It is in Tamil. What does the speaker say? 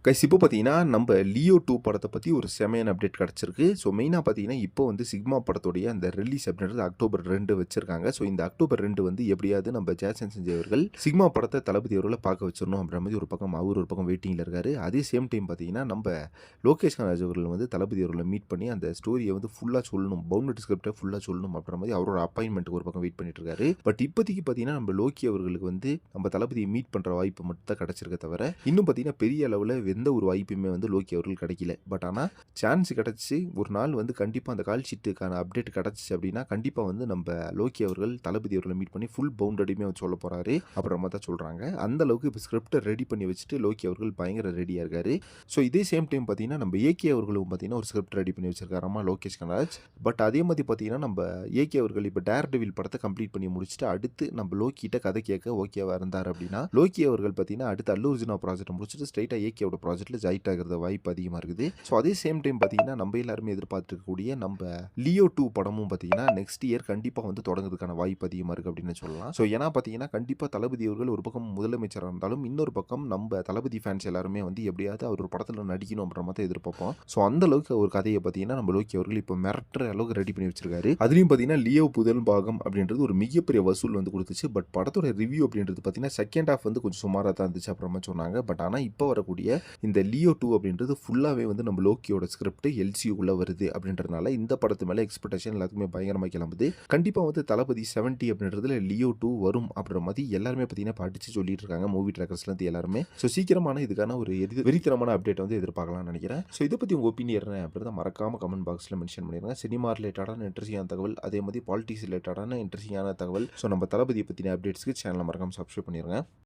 கைஸ் இப்போ பார்த்தீங்கன்னா, நம்ப லியோ 2 படத்த பத்தி ஒரு செமையான அப்டேட் கெடைச்சிருக்கு. ஸோ மெயினா பார்த்தீங்கன்னா, இப்போ வந்து சிக்மா படத்துடைய அந்த ரிலீஸ் அப்படின்றது அக்டோபர் 2 வச்சிருக்காங்க. ஸோ இந்த அக்டோபர் 2 வந்து எப்படியாவது நம்ப ஜாக்சன் சஞ்சய் அவர்கள் சிக்மா படத்த தளபதி அவர்கள பார்க்க வச்சிரணும் அப்படின்ற மாரி ஒரு பக்கம் அவரு ஒரு பக்கம் வெயிட்டிங்ல இருக்காரு. அதே சேம் டைம் பார்த்தீங்கன்னா, நம்ப லோகேஷ் கனகராஜ் அவர்கள் வந்து தளபதி அவர்கள மீட் பண்ணி அந்த ஸ்டோரிய வந்து ஃபுல்லா சொல்லணும். பவுண்டட் ஸ்கிரிப்ட்ட ஃபுல்லா சொல்லணும் அப்படின்ற மாரி அவரோட அப்பாயின்ட்மென்ட்க்கு ஒரு பக்கம் வெயிட் பண்ணிட்டு இருக்காரு. பட் இப்போதைக்கு பார்த்தீங்கன்னா, நம்ப லோக்கி அவர்களுக்கு வந்து நம்ம தளபதிய மீட் பண்ற வாய்ப்பு மட்டும் தான் கெடைச்சிருக்கே தவிர, இன்னும் பார்த்தீங்கன்னா பெரிய அளவுல எந்த ஒரு வாய்ப்புமே வந்து லோக்கி அவர்கள் கிடைக்கல. பட் ஆனா சான்ஸ் கிடைச்சு ஒரு நாள் வந்து கண்டிப்பா அந்த கால் ஷீட்டுக்கான அப்டேட் கிடைச்சுச்சு அப்படின்னா, கண்டிப்பா வந்து நம்ப லோக்கி அவர்கள் தளபதி அவர்கள மீட் பண்ணி ஃபுல் பவுண்டடியுமே வந்து சொல்லப் போறாரு. அப்புறமா தான் சொல்றாங்க. அந்த அளவுக்கு இப்ப ஸ்கிரிப்ட்ட ரெடி பண்ணி வச்சுட்டு லோக்கி அவர்கள் பயங்கர ரெடியா இருக்காரு. ஸோ இதே சேம் டைம் பார்த்தீங்கன்னா, நம்ம ஏகே அவர்களும் பார்த்தீங்கன்னா ஒரு ஸ்கிரிப்ட் ரெடி பண்ணி வச்சிருக்காராமா லோகேஷ் கனகராஜ். பட் அதே மாதிரி பார்த்தீங்கன்னா, நம்ம ஏகே அவர்கள் இப்ப டேர் டெவில் படத்த கம்ப்ளீட் பண்ணி முடிச்சுட்டு அடுத்து நம்ம லோக்கிட்ட கதை கேட்க ஓகேவா இருந்தார் அப்படின்னா, லோக்கி அவர்கள் பார்த்தீங்கன்னா அடுத்து அல்லு அர்ஜுனா ப்ராஜெக்ட்ட முடிச்சுட்டு ஸ்ட்ரெயிட்டா ஏகேவோட ப்ராஜெக்ட்ல ஜாயிண்ட் ஆகுற வாய்ப்பு அதிகமா இருக்குது. ஸோ அதே சேம் டைம் பார்த்தீங்கன்னா, நம்ம எல்லாருமே எதிர்பார்த்துட்டு இருக்கக்கூடிய நம்ப லியோ 2 படமும் பார்த்தீங்கன்னா, நெக்ஸ்ட் இயர் கண்டிப்பா வந்து தொடங்குறதுக்கான வாய்ப்பு அதிகமா இருக்கு அப்படின்னு சொல்லலாம். ஸோ ஏன்னா பார்த்தீங்கன்னா, கண்டிப்பா தளபதி அவர்கள் ஒரு பக்கம் முதலமைச்சரா இருந்தாலும், இன்னொரு பக்கம் நம்ப தளபதி ஃபேன்ஸ் எல்லாருமே வந்து எப்படியாவது அவர் ஒரு படத்துல நடிக்கணும் அப்படின்ற மாரி தான் எதிர்பார்ப்போம். ஸோ அந்த அளவுக்கு ஒரு கதைய பார்த்தீங்கன்னா, நம்ம லோக்கி அவர்கள் இப்போ மிரட்டுற அளவுக்கு ரெடி பண்ணி வச்சிருக்காரு. அதுலயும் பார்த்தீங்கன்னா, லியோ முதல் பாகம் அப்படின்றது ஒரு மிகப்பெரிய வசூல் வந்து குடுத்துச்சு. பட் படத்தோட ரிவ்யூ அப்படின்றது பார்த்தீங்கன்னா, செகண்ட் ஹால்ஃப் வந்து கொஞ்சம் சுமாரா தான் இருந்துச்சு அப்புறமா சொன்னாங்க. பட் ஆனா இப்போ வரக்கூடிய இந்த லியோ 2 அப்படின்றது ஃபுல்லாவே வந்து நம்ம லோக்கியோட ஸ்கிரிப்ட் எல்சியூக்குள்ள வருது அப்படின்றதுனால இந்த படத்து மேல எக்ஸ்பெக்டேஷன் எல்லாத்துக்குமே பயங்கரமா கிளம்புது. கண்டிப்பா வந்து தளபதி 70 அப்படின்றதுல லியோ 2 வரும் அப்படின்ற மாதிரி எல்லாருமே பார்த்தீங்கன்னா படிச்சு சொல்லிட்டு இருக்காங்க. மூவி ட்ராக்கர்ஸ்ல இருந்து எல்லாருமே. ஸோ சீக்கிரமான இதுக்கான ஒரு வெறித்தனமான அப்டேட் வந்து எதிர்பார்க்கலாம்னு நினைக்கிறேன். ஸோ இத பத்தி உங்க ஒப்பீனியன் என்ன அப்படின்றத மறக்காம கமெண்ட் பாக்ஸ்ல மென்ஷன் பண்ணிருங்க. சினிமா ரிலேட்டடான இன்ட்ரெஸ்டிங்கான தகவல், அதே மாதிரி பாலிடிக்ஸ் ரிலேட்டடான இன்ட்ரெஸ்டிங்கான தகவல். ஸோ நம்ம தளபதியை பத்தின அப்டேட்ஸ்க்கு சேனலை மறக்காம சப்ஸ்கிரைப் பண்ணிருங்க.